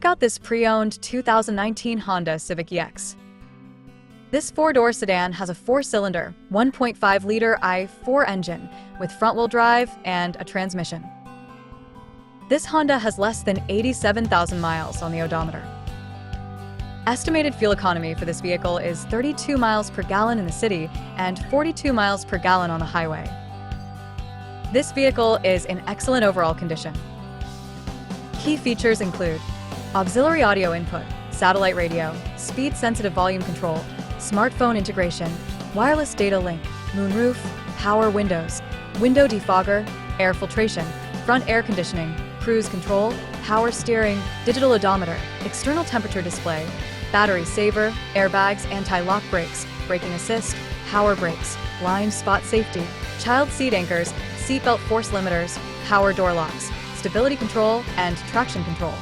Got this pre-owned 2019 Honda Civic EX. This four-door sedan has a four-cylinder, 1.5-liter i4 engine with front-wheel drive and a transmission. This Honda has less than 87,000 miles on the odometer. Estimated fuel economy for this vehicle is 32 miles per gallon in the city and 42 miles per gallon on the highway. This vehicle is in excellent overall condition. Key features include auxiliary audio input, satellite radio, speed-sensitive volume control, smartphone integration, wireless data link, moonroof, power windows, window defogger, air filtration, front air conditioning, cruise control, power steering, digital odometer, external temperature display, battery saver, airbags, anti-lock brakes, braking assist, power brakes, blind spot safety, child seat anchors, seatbelt force limiters, power door locks, stability control, and traction control.